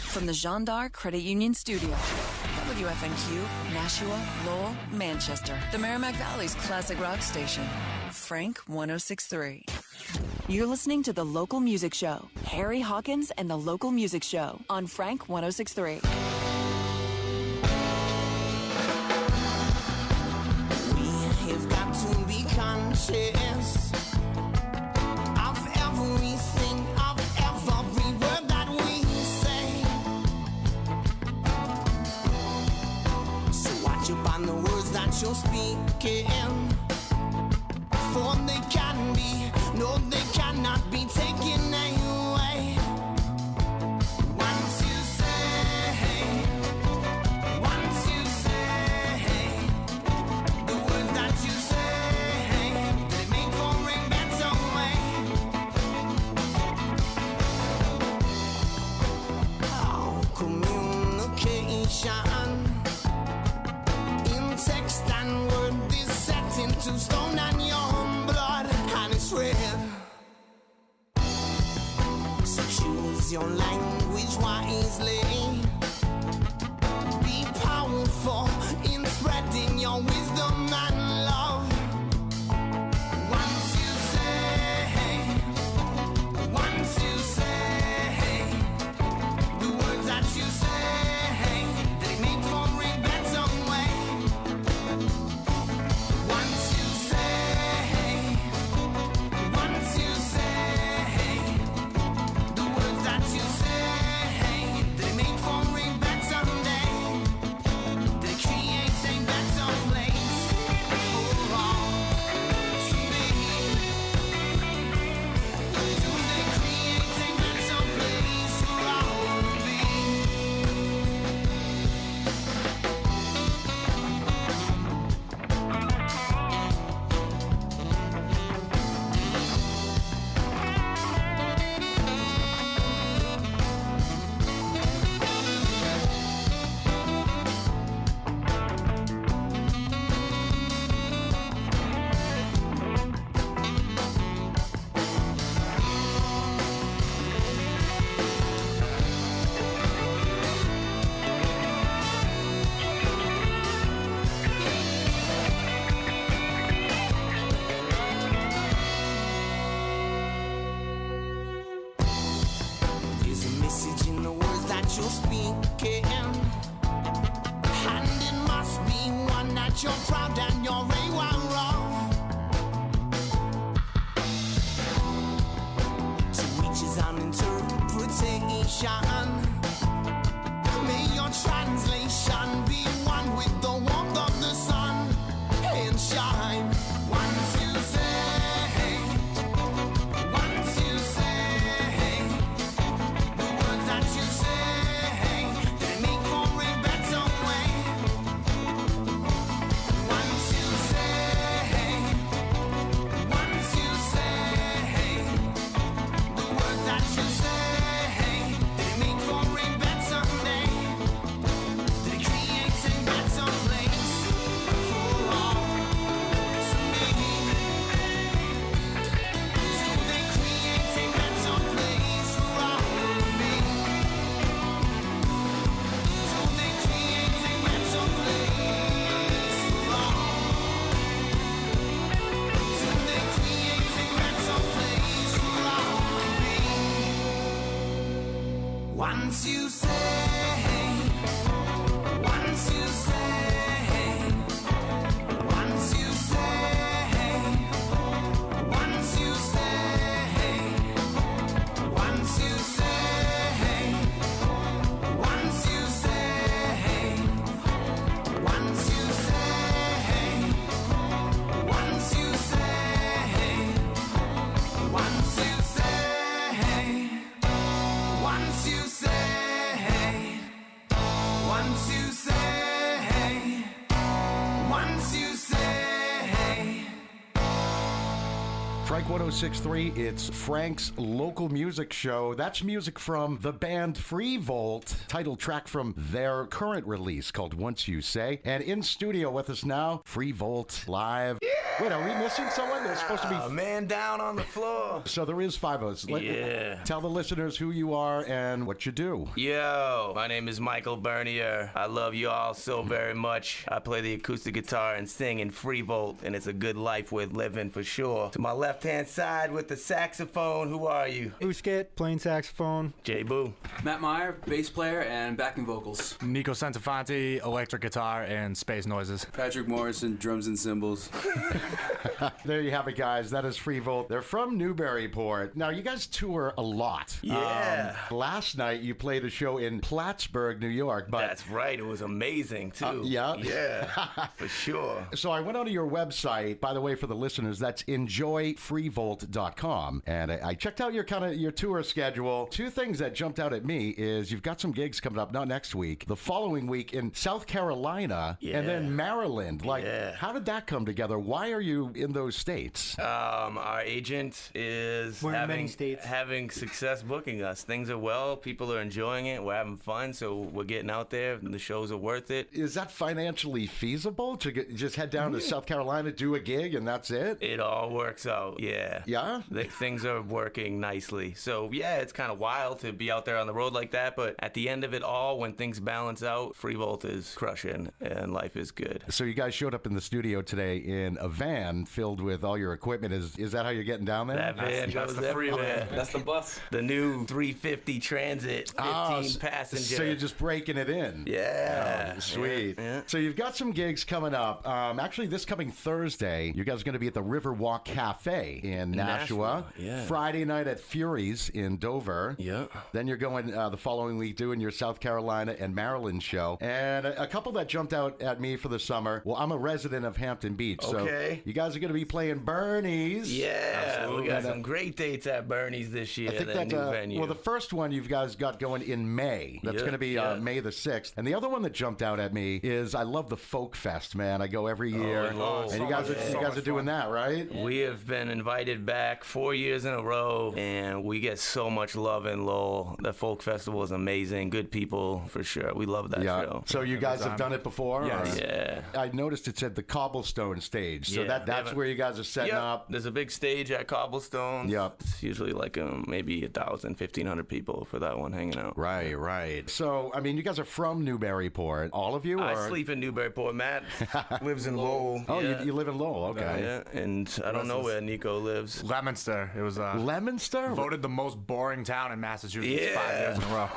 From the Jeanne d'Arc Credit Union Studio. WFNQ, Nashua, Lowell, Manchester. The Merrimack Valley's classic rock station. Frank 106.3. You're listening to The Local Music Show. Harry Hawkins and The Local Music Show on Frank 106.3. We have got to be conscious of everything, of every word that we say. So watch up on the words that you're speaking, for they can be, no, they cannot be taken away. Once you say, the words that you say, they make for a better way. Oh, communication in text and word is set into stone and your blood, and it's real. So choose your language wisely. Be powerful in spreading your wisdom and love. Once you say the words that you say, they make for a better way. Once you say the words that you say, they make for a better day. They create a better place for all to be. Do they create a better place for all to be? There's a message in the words that you're speaking, and it must be one that you're proud and you're aware of. To each his own interpretation. May your translation be one with the warmth of the sun and shine. Once you say the words that you say, they make for a better way. Once you say the words that you say, they make for a better day. They create a better place for all to be. So they create a better place for all to be. So they create a better place for all. So they create a better place for all to be. Once you say, once you say, once you say, once you say, once you say, once you say, once you say, once you say, once you say, once you say, once you say, Frank 1063. It's Frank's local music show. That's music from the band Freevolt, title track from their current release called Once You Say. And in studio with us now, Freevolt live. Yeah! Wait, are we missing someone? There's supposed to be a man down on the floor. So there is five of us. Yeah. Tell the listeners who you are and what you do. Yo, my name is Michael Bernier. I love you all so very much. I play the acoustic guitar and sing in Freevolt, and it's a good life worth living for sure. To my left-hand side with the saxophone, who are you? Usket, playing saxophone. J Boo. Matt Meyer, bass player and backing vocals. Nico Santafanti, electric guitar and space noises. Patrick Morrison, drums and cymbals. There you have it, guys. That is Freevolt. They're from Newburyport. Now, you guys tour a lot. Yeah. Last night, you played a show in Plattsburgh, New York. But That's right. It was amazing, too. Yeah? Yeah, for sure. So I went onto your website, by the way, for the listeners, that's enjoyfreevolt.com. And I checked out your tour schedule. Two things that jumped out at me is you've got some gigs coming up, not next week, the following week in South Carolina and then Maryland. How did that come together? Why are you in those states? Our agent is We're in many states. having success booking us. Things are well. People are enjoying it. We're having fun. So we're getting out there. And the shows are worth it. Is that financially feasible to just head down to South Carolina, do a gig, and that's it? It all works out. Yeah. Yeah? Things are working nicely. So, yeah, it's kind of wild to be out there on the road like that. But at the end of it all, when things balance out, Freevolt is crushing and life is good. So you guys showed up in the studio today in a van filled with all your equipment. Is that how you're getting down there? That van goes everywhere. That's the bus. The new 350 Transit, 15 passenger. So you're just breaking it in. Yeah. Oh, sweet. Yeah. So you've got some gigs coming up. Actually, this coming Thursday, you guys are going to be at the Riverwalk Cafe in Nashua. Yeah. Friday night at Fury's in Dover. Yeah. Then you're going the following week doing your South Carolina and Maryland show. And a couple that jumped out at me for the summer. Well, I'm a resident of Hampton Beach. Okay. So you guys are going to be playing Bernie's. Yeah. Absolutely. We got some great dates at Bernie's this year. I think that new venue. well, the first one you guys got going in May. That's going to be May the 6th. And the other one that jumped out at me is I love the Folk Fest, man. I go every year. in Lowell. And you guys are doing that, right? We have been invited back 4 years in a row, and we get so much love in Lowell. The Folk Festival is amazing. Good people, for sure. We love that show. So you guys have done it before? Yes. or- Yeah. I noticed it said the Cobblestone stage. So Yeah. that's where you guys are setting Yep. up. There's a big stage at Cobblestone. Yep. It's usually like maybe 1,000, 1,500 people for that one hanging out. Right. So, I mean, you guys are from Newburyport, all of you? I or? sleep in Newburyport. Matt lives in Lowell. Oh, yeah. you live in Lowell, okay. Yeah, and I don't know where Nico lives. Leominster. It was Leominster? voted the most boring town in Massachusetts Yeah. 5 years in a row.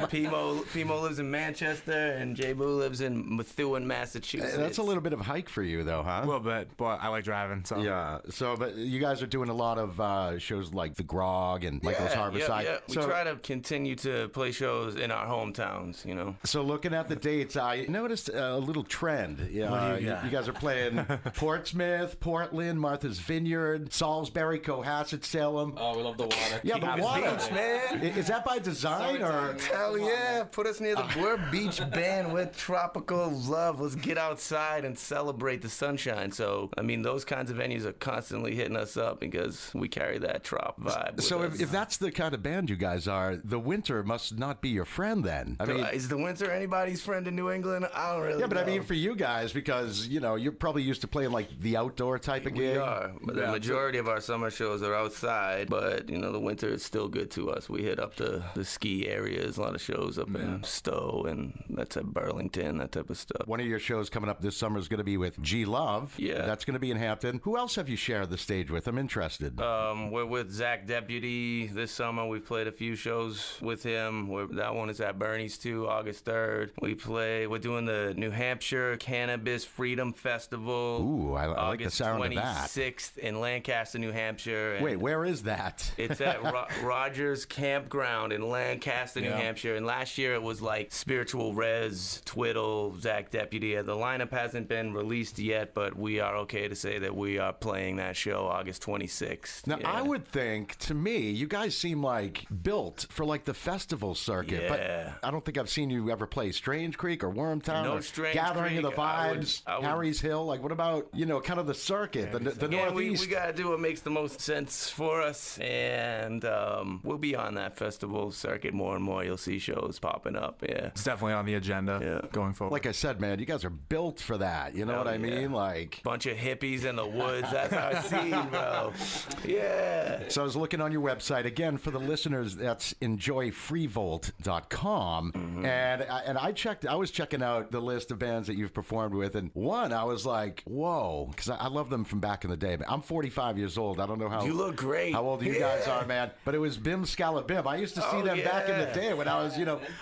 Pimo lives in Manchester, and J Boo lives in Methuen, Massachusetts. That's a little bit of hike for you, though, huh? A little bit, but I like driving. So Yeah. So, but you guys are doing a lot of shows like The Grog and Michael's Harborside. Yeah. We So, try to continue to play shows in our hometowns, you know. so looking at the dates, I noticed a little trend. Yeah, you guys are playing Portsmouth, Portland, Martha's Vineyard, Salisbury, Cohasset, Salem. Oh, we love the water. Yeah, the water. Beach, man. Is that by design or? Hell yeah, put us near the we're a beach band, we're tropical love. Let's get outside and celebrate the sunshine. So, I mean, those kinds of venues are constantly hitting us up because we carry that trop vibe with So us. if that's the kind of band you guys are, the winter must not be your friend then. I mean, is the winter anybody's friend in New England? I don't really yeah, but know. I mean for you guys, because, you know, you're probably used to playing like the outdoor type of gig. We are, but the majority of our summer shows are outside. But you know, the winter is still good to us. We hit up the ski areas, a lot of shows up in Stowe and that's at Burlington, that type of stuff. One of your shows coming up this summer is going to be with G Love. Yeah. That's going to be in Hampton. Who else have you shared the stage with? I'm interested. We're with Zach Deputy this summer. We've played a few shows with him. That one is at Bernie's too, August 3rd. We're doing the New Hampshire Cannabis Freedom Festival. Ooh, I like the sound of that. August 26th in Lancaster, New Hampshire. And Wait, where is that? it's at Rogers Campground in Lancaster, New Hampshire. And last year it was like Spiritual Rez, Twiddle, Zach Deputy. The lineup hasn't been released yet, but we are okay to say that we are playing that show August 26th. Now, I would think, to me, you guys seem like built for like the festival circuit. Yeah. But I don't think I've seen you ever play Strange Creek or Wormtown No or Strange Gathering of the Creek. I would- Vibes, Harry's Hill. Like, what about, you know, kind of the circuit, the Again, Northeast? we got to do what makes the most sense for us, and we'll be on that festival circuit more and more. You'll see shows popping up. Yeah, It's definitely on the agenda going forward. Like I said, man, you guys are built for that. You know what I mean? Like, bunch of hippies in the woods. That's our scene, bro. Yeah. so I was looking on your website again for the listeners. That's enjoyfreevolt.com, and I checked. I was checking out the list of bands that you've performed with, and one I was like, whoa, because I love them from back in the day. I'm 45 years old. I don't know how You look great. how old you guys are, man. But it was Bim Scalabim. I used to see them back in the day when I was,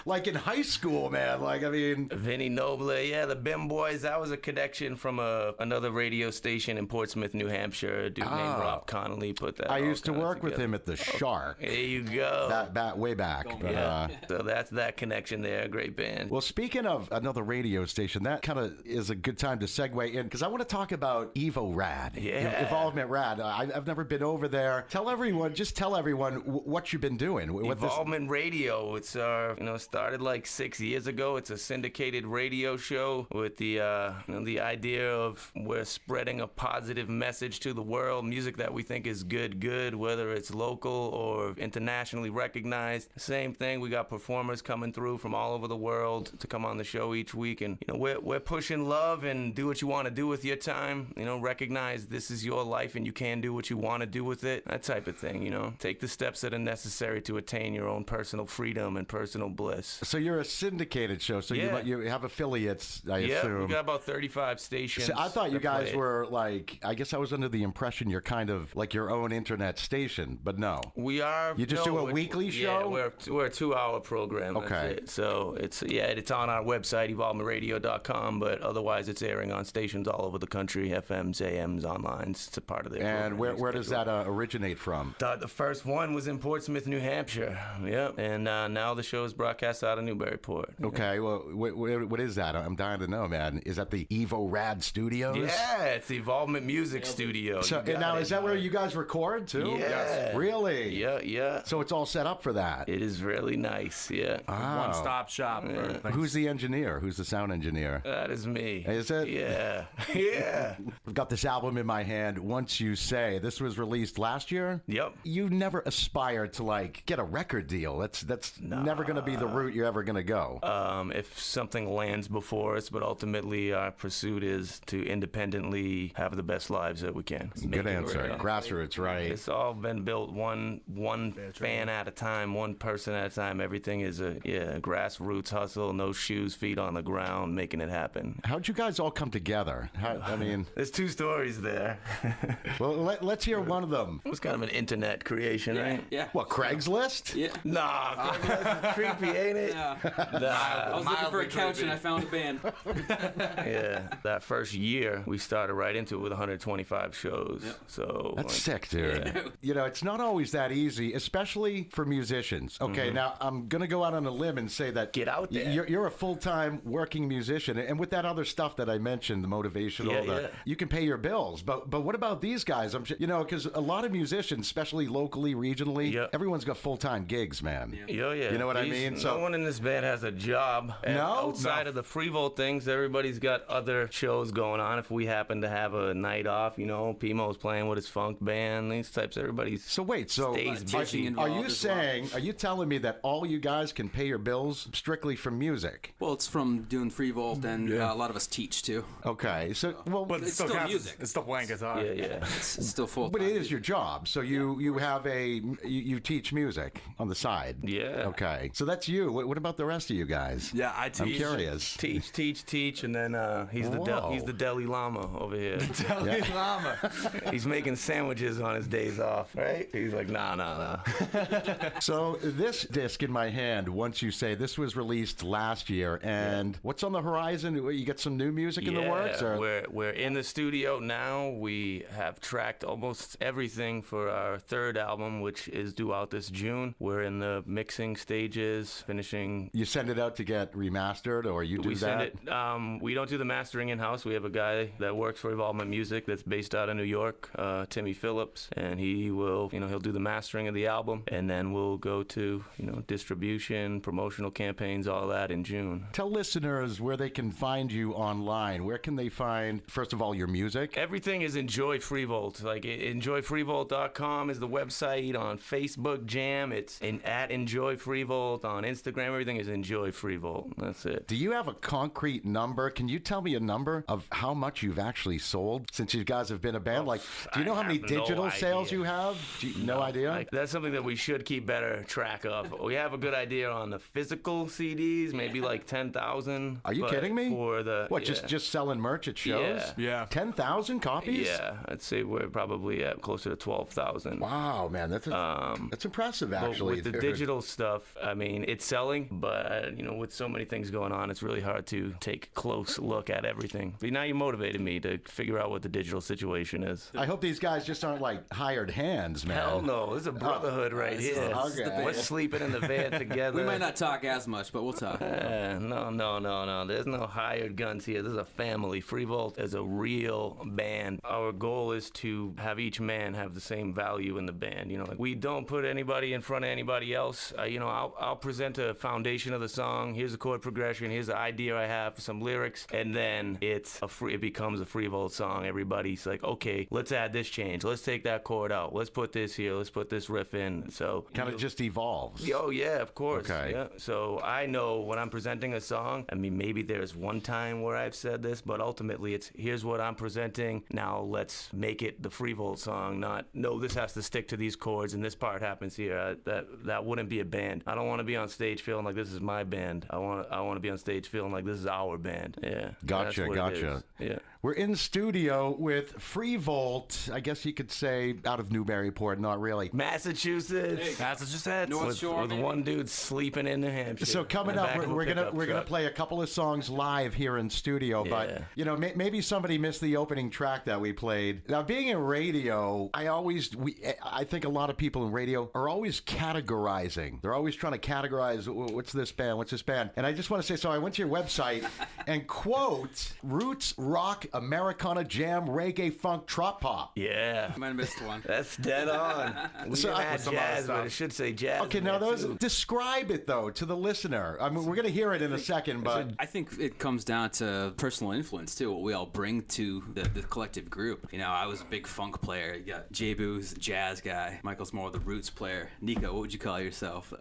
like in high school, man. Like, I mean, Vinny Noble, the Bim Boys. That was a connection from another radio station in Portsmouth, New Hampshire. A dude named Rob Connolly put that. I used to work with him at the Shark. There you go. Way back. But, So that's that connection there. Great band. well, speaking of another radio station, that kind of is a good time to segue in, because I want to talk about Evo Rad. Yeah. Involvement Rad. I've never been over there. Tell everyone what you've been doing. Involvement Radio. It's started like 6 years ago. It's a syndicated radio show with the idea of we're spreading a positive message to the world. Music that we think is good, whether it's local or internationally recognized. Same thing. We got performers coming through from all over the world to come on the show each week, and we're pushing love and do what you want to do with your time. Recognize this is your life and you can do what you want to do with it. That type of thing. Take the steps that are necessary to attain your own personal freedom and personal bliss. So you're a syndicated show. So you have affiliates, I assume. Yeah, we got about 35 stations. See, I thought you guys play it. were like, I guess I was under the impression you're kind of like your own internet station, but no. We are. You just do a weekly show? Yeah, we're a 2-hour program. That's Okay. it. So it's on our website, evolvementradio.com, but otherwise it's airing on stations all over the country, FMs, AMs, online. It's a part of their And programming where does schedule. that originate from? The first one was in Portsmouth, New Hampshire. Yep. And now the show is broadcast out of Newburyport. Okay, well, what is that? I'm dying to know, man. Is that the Evo Rad Studios? Yeah, it's the Evolvement Music Studio. So, You got now, it. is that where you guys record, too? Yeah. Yes. Really? Yeah. So it's all set up for that? It is really nice, yeah. One-stop shop. For things. Who's the engineer? Who's the sound engineer? That is me. Is it? Yeah. Yeah. I've got this album in my hand, Once You Say. This was released last year? Yep. You never aspired to, like, get a record deal. That's never going to be the route you're ever going to go. If something lands before us, but ultimately our pursuit is to independendly have the best lives that we can. Good answer. Grassroots, right. It's all been built one fan at a time, one person at a time. Everything is a grassroots hustle, no shoes, feet on the ground, making it happen. How'd you guys all come together? I mean, There's two stories there. well, let's hear one of them. It was kind of an internet creation, right? Yeah. What, Craigslist? Yeah. Nah, that's creepy, ain't it? Yeah. Nah. I was looking for a couch and I found a band. Yeah, that first year we started right into it with 125 shows. Yep. So That's sick, dude. It's not always that easy, especially for musicians. Okay, now I'm going to go out on a limb and say that Get out there. You're a full-time working musician, and with that other stuff that I mentioned, the motivational, you can pay your bills. But what about these guys? Because a lot of musicians, especially locally, regionally, everyone's got full-time gigs, man. Yeah. You know what I mean? No one in this band has a job. And outside of the Freevolt things, everybody's got other shows going on. If we happen to have a night off, Pimo's playing with his funk band, these types, everybody's So wait, stays busy. involved are you telling me that all you guys can pay your bills strictly from music? Well, it's from doing Freevolt, and a lot of us teach too. Okay, so But It's still counts. music. It's still playing guitar. Yeah. It's still full. but it is your job. So you have you teach music on the side. Yeah. Okay, so that's you. What about the rest of you guys? Yeah, I teach. I'm curious. Teach, and then he's the Delhi Lama over here. Dalai Lama. He's making sandwiches on his days off, right? He's like, nah. So this disc in my hand, Once You Say, this was released last year, and what's on the horizon? You get some new music in the works? Or? We're in the studio now. We have tracked almost everything for our third album, which is due out this June. We're in the mixing stages, finishing. You send it out to get remastered, or you do We that? send it. We don't do the mastering in house. We have a guy that works for Evolvement Music that's based out of New York, Timmy Phillips, and he will, he'll do the mastering of the album, and then we'll go to, distribution, promotional campaigns, all that in June. Tell listeners where they can find you online. Where can they find, first of all, your music? Everything is Enjoy Freevolt Freevolt. Like enjoyfreevolt.com is the website. On Facebook Jam, it's at Enjoy Freevolt. On Instagram, everything is Enjoy Freevolt. That's it. Do you have a concrete number? Can you tell me a number of how much you've actually sold since you guys have been a band? Like, do you know how many have no digital sales idea. you have? No idea? Like, that's something that we should keep better track of. We have a good idea on the physical CDs, maybe like 10,000. Are you kidding me? For the What, just selling merch at shows? Yeah. 10,000 copies? Yeah, I'd say we're probably at closer to 12,000. Wow, man, that's impressive, But actually. with the dude. digital stuff, I mean, it's selling, but with so many things going on, it's really hard to take a close look at everything. But now you motivated me to figure out what the digital situation is. I hope these guys just aren't like hired hands, man. Hell no, this is a brotherhood right here. okay. We're sleeping in the van together. We might not talk as much, but we'll talk. No. There's no hired guns here. This is a family. Freevolt is a real band. Our goal is to have each man have the same value in the band. Like we don't put anybody in front of anybody else. I'll present a foundation of the song. Here's the chord progression. Here's the idea I have for some lyrics, and then it becomes a Freevolt song. Everybody's like, okay, let's add this change. Let's take that chord out. Let's put this here. Let's put this riff in. So Kind of just evolves. Oh yeah, of course. Okay. Yeah. So I know when I'm presenting a song, I mean, maybe there's one time where I've said this, but ultimately it's here's what I'm presenting. Now let's make it the Freevolt song. Not no, this has to stick to these chords and this part happens here. That wouldn't be a band. I don't want to be on stage feeling like this is my band. I want to be on stage feeling like this is our band. Yeah. Gotcha. That's what it is. Yeah. We're in studio with Freevolt. I guess you could say out of Newburyport, not really. Massachusetts. Massachusetts. North With Shore, with maybe? one dude sleeping in New Hampshire. So coming in the up, back of a we're gonna pickup truck. play a couple of songs live here in studio. Yeah. But maybe somebody missed the opening track that we played. Now, being in radio, I think a lot of people in radio are always categorizing. They're always trying to categorize what's this band, what's this band. And I just want to say, so I went to your website and quote roots, rock, Americana, jam, reggae, funk, trop pop. Yeah. I might have missed one. That's dead on. We So can I- add some other jazz, but stuff. it should say jazz. Okay, in now there, those too. describe it though to the listener. I mean, we're gonna hear it in a second, but I think it comes down to personal influence too, what we all bring to the collective group. I was a big funk player. You got J-Boo's the jazz guy. Michael's more the roots player. Nico, what would you call yourself?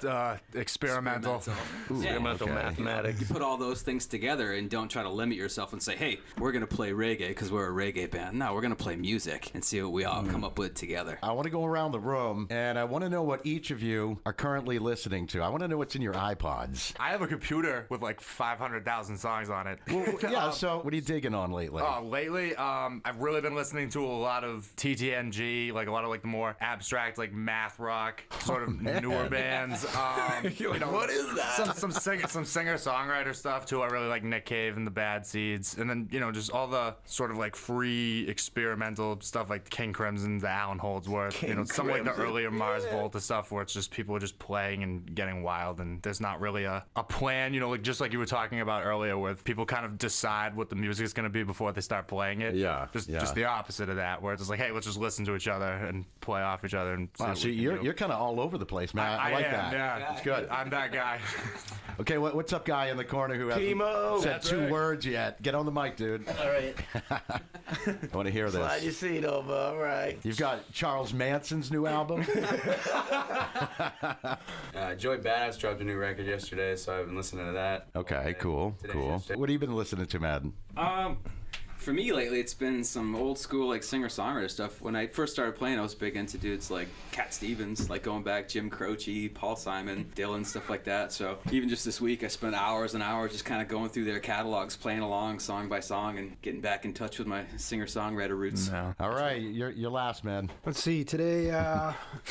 Experimental. Experimental mathematics. Put all those things together and don't try to limit yourself and say, hey, we're going to play reggae because we're a reggae band. No, we're going to play music and see what we all come up with together. I want to go around the room and I want to know what each of you are currently listening to. I want to know what's in your iPods. I have a computer with like 500,000 songs on it. Yeah, so what are you digging on lately? Lately, I've really been listening to a lot of TTNG, like a lot of like the more abstract, like math rock, sort of newer bands. What is that? Some singer-songwriter stuff too. I really like Nick Cave and the Bad Seeds, and then just all the sort of like free experimental stuff like King Crimson, the Alan Holdsworth, some like the earlier Mars Volta stuff where it's just people are just playing and getting wild, and there's not really a plan. Like just like you were talking about earlier, with people kind of decide what the music is going to be before they start playing it. Yeah, Just the opposite of that, where it's just like, hey, let's just listen to each other and play off each other. And see Wow, what so we can you're do. kind of all over the place, man. I like am, that. Yeah, It's good. I'm that guy. Okay, what's up, guy in the corner who hasn't Chemo. said That's two right. words yet? Get on the mic, dude. All right. I want to hear Slide your this. seat over. All right. You've got Charles Manson's new album. Joey Badass dropped a new record yesterday, so I've been listening to that. Okay, cool. Yesterday. What have you been listening to, Madden? For me lately, it's been some old school like singer-songwriter stuff. When I first started playing, I was big into dudes like Cat Stevens, like going back Jim Croce, Paul Simon, Dylan, stuff like that. So even just this week, I spent hours and hours just kind of going through their catalogs, playing along song by song, and getting back in touch with my singer-songwriter roots. No. All right, you're last, man. Let's see. Today,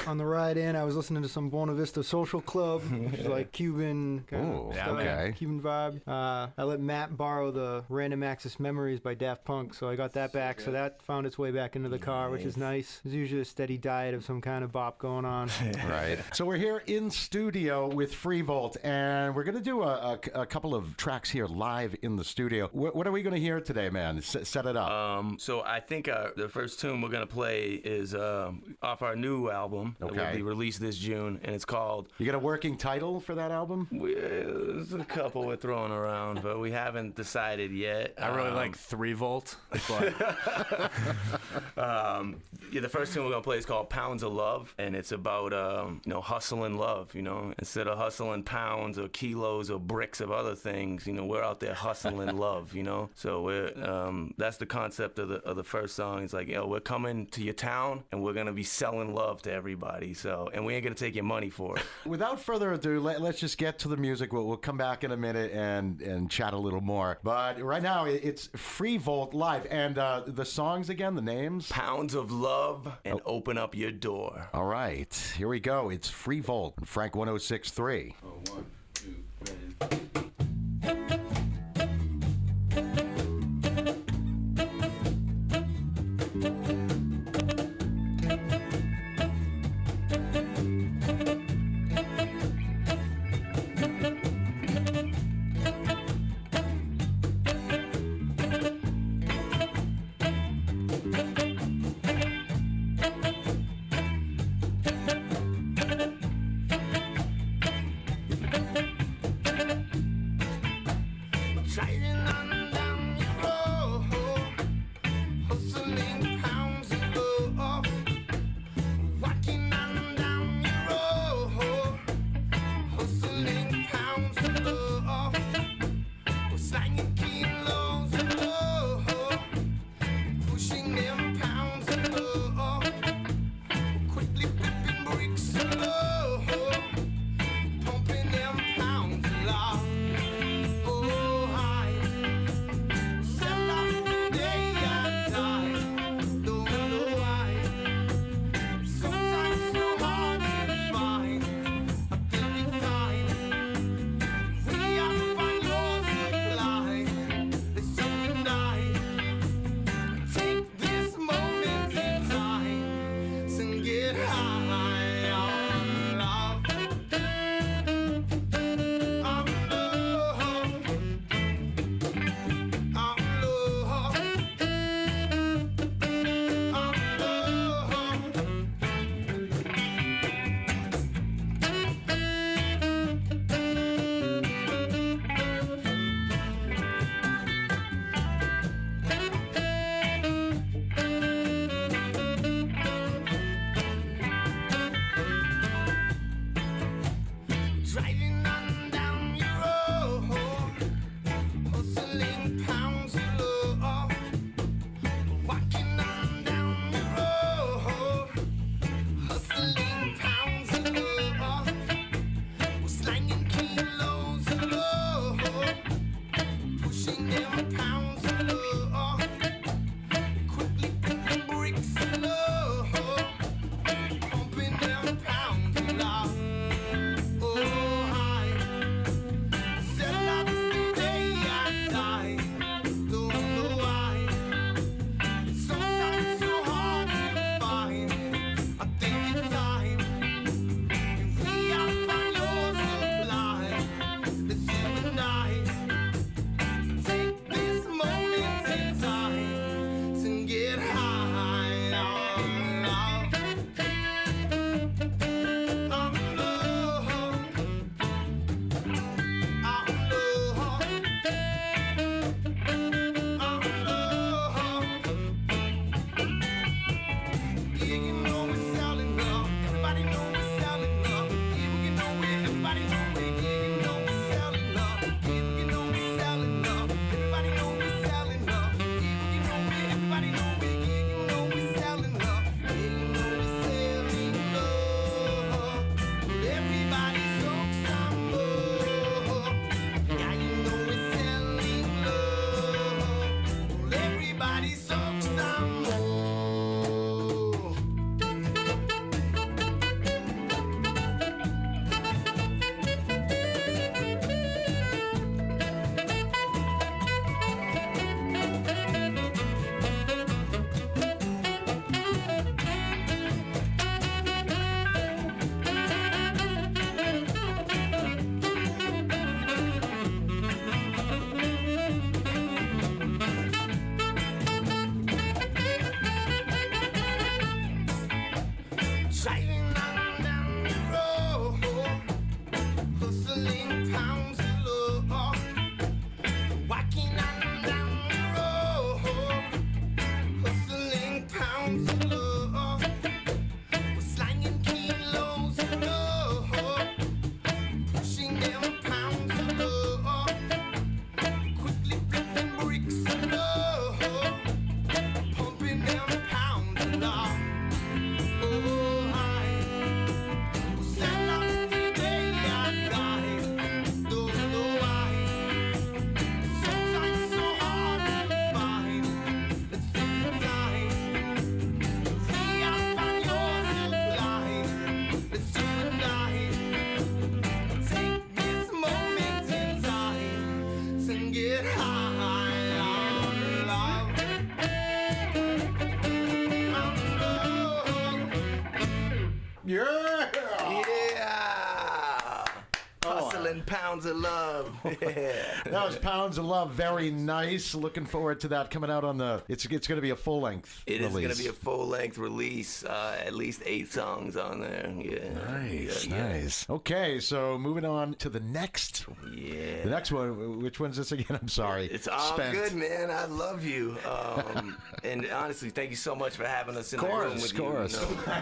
on the ride in, I was listening to some Buena Vista Social Club, which is like Cuban kind Ooh, of yeah, stuff, okay. Cuban vibe. I let Matt borrow the Random Access Memories by Daft Punk, so I got that back. So that found its way back into the car, which is nice. There's usually a steady diet of some kind of bop going on. Right. So we're here in studio with Freevolt, and we're going to do a couple of tracks here live in the studio. What are we going to hear today, man? Set it up. So I think the first tune we're gonna play is off our new album that will Okay. be released this June, and it's called. You got a working title for that album? There's a couple we're throwing around, but we haven't decided yet. I really like 3 Volt, but Yeah, the first tune we're gonna play is called "Pounds of Love," and it's about hustling love. Instead of hustling pounds or kilos or bricks of other things, we're out there hustling love. So that's the concept of the first song. It's like, we're coming to your town and we're gonna be selling love to everybody. So, and we ain't gonna take your money for it. Without further ado, let's just get to the music. We'll come back in a minute and chat a little more. But right now, it's Freevolt live. And the songs again, the names? Pounds of Love and Open Up Your Door. All right, here we go. It's Freevolt, Frank 106.3. Oh, 1, 2, ready. Driving on down your road, hustling pounds of love. Walking on down your road, hustling pounds of love. We're slanging kilos of love, pushing them pounds of love. Quickly flipping bricks of love, pumping them pounds of love. Oh, Rumblin' Pounds of Love. Yeah. That was Pounds of Love. Very nice. Looking forward to that coming out on the. It's going to be a full length. It release. is going to be a full length release. At least 8 songs on there. Yeah. Nice. Okay, so moving on to the next. Yeah. The next one. Which one's this again? I'm sorry. It's all good, man. I love you. And honestly, thank you so much for having us in the room with you. You know?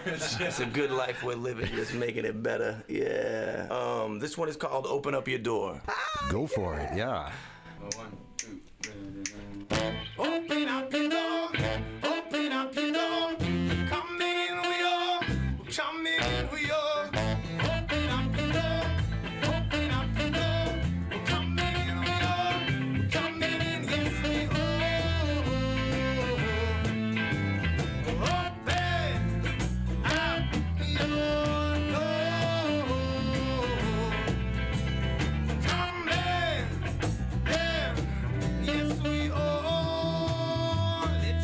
It's a good life we're living, just making it better. Yeah. This one is called "Open Up Your Door." Go for it. Yeah. 1, 2, 3. Open up your door, open up your door. Come in, we all, come in, we all. Open up your door, open up your door. Come in, we all, come in, yes we all. Open up your door. Come in, yes we all. Let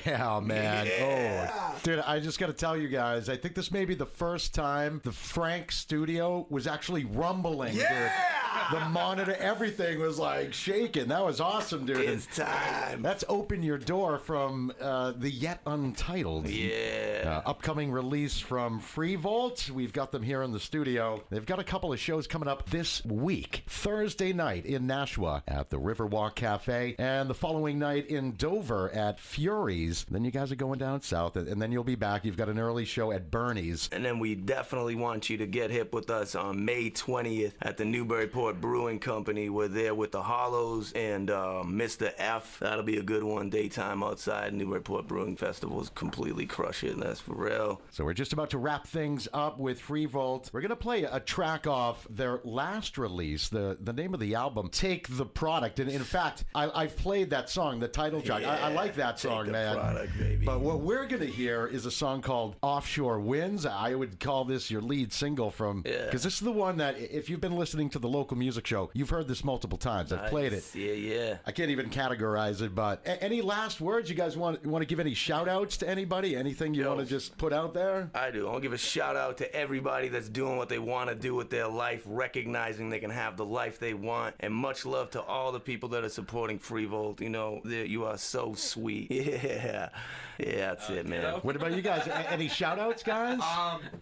Yeah, man. Oh, dude, I just got to tell you guys, I think this may be the first time the Frank studio was actually rumbling. Yeah! Dude. The monitor, everything was like shaking. That was awesome, dude. It's time. That's Open Your Door from the Yet Untitled. Yeah. Upcoming release from Freevolt. We've got them here in the studio. They've got a couple of shows coming up this week. Thursday night in Nashua at the Riverwalk Cafe, and the following night in Dover at Fury's. Then you guys are going down south, and then you'll be back. You've got an early show at Bernie's. And then we definitely want you to get hip with us on May 20th at the Newburyport Brewing Company. We're there with the Hollows and Mr. F. That'll be a good one. Daytime outside. Newburyport Brewing Festival is completely crushing. That's for real. So we're just about to wrap things up with Freevolt. We're going to play a track off their last release. The name of the album, Take the Product. And in fact, I've played that song, the title track. Yeah, I like that song, Take the man. Product, baby. But what we're going to hear is a song called Offshore Winds. I would call this your lead single from, because this is the one that, if you've been listening to the local music show, you've heard this multiple times. I've played it. Yeah. I can't even categorize it, but any last words? You guys want to give any shout outs to anybody? Anything you want to just put out there? I do. I want to give a shout out to everybody that's doing what they want to do with their life, recognizing they can have the life they want, and much love to all the people that are supporting Freevolt. You know, you are so sweet. Yeah, that's it, man. What about you guys? Any shout outs, guys?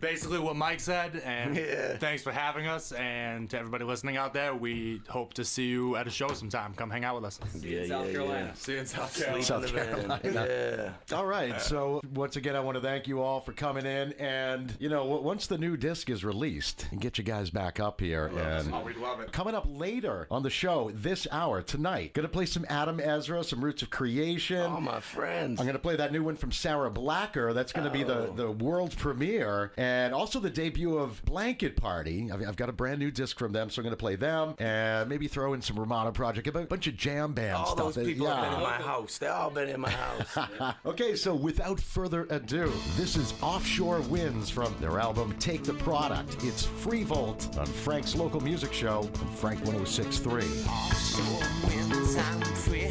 Basically what Mike said, and thanks for having us, and to everybody listening out there, we hope to see you at a show sometime. Come hang out with us. See you in South Carolina. See you in South Carolina. South Carolina. All right. So once again, I want to thank you all for coming in. And, you know, once the new disc is released, and get you guys back up here. And we'd love it. coming up later on the show this hour tonight, going to play some Adam Ezra, some Roots of Creation. All my friends. I'm going to play that new one from Sarah Blacker. That's going to be the world premiere. And also the debut of Blanket Party. I've got a brand new disc from them, so I'm going to play them. And maybe throw in some Romano Project, a bunch of jam band All stuff. those people have been in my house. They've all been in my house. Okay, so without further ado, this is Offshore Winds from their album Take the Product. It's Freevolt on Frank's Local Music Show on Frank 106.3. Offshore winds, I'm pretty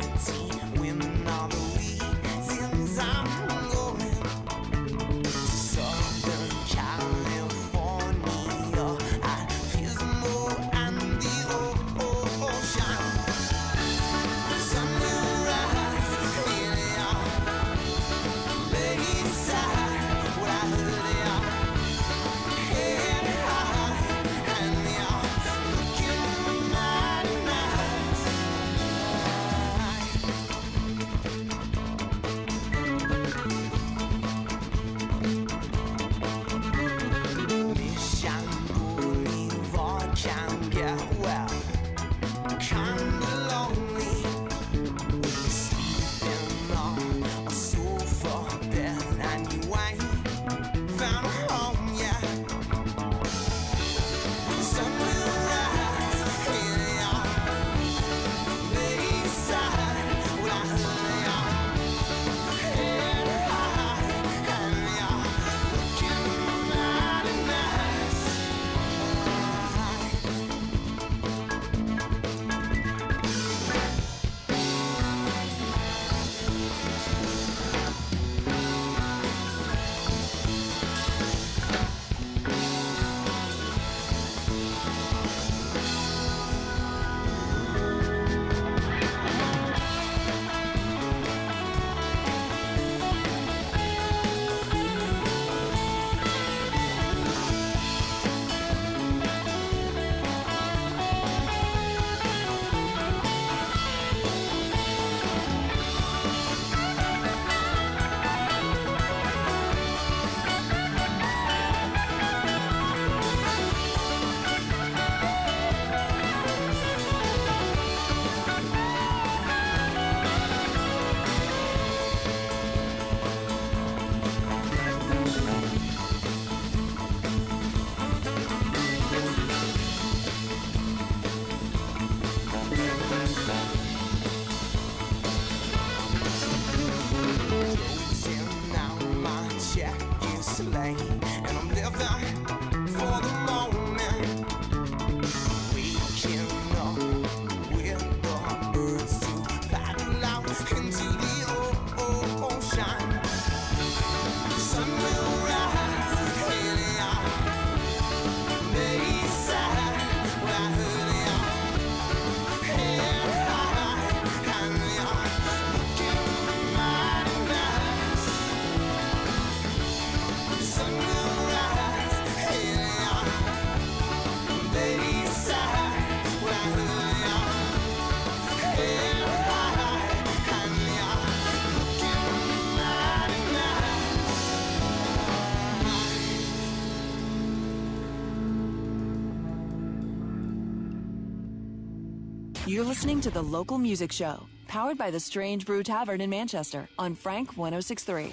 winning all the reasons I'm going to Southern California. I feel the moon and the ocean. The sun will rise nearly on Bayside, where I heard they are head high and they are looking mighty nice. You're listening to The Local Music Show, powered by the Strange Brew Tavern in Manchester on Frank 106.3.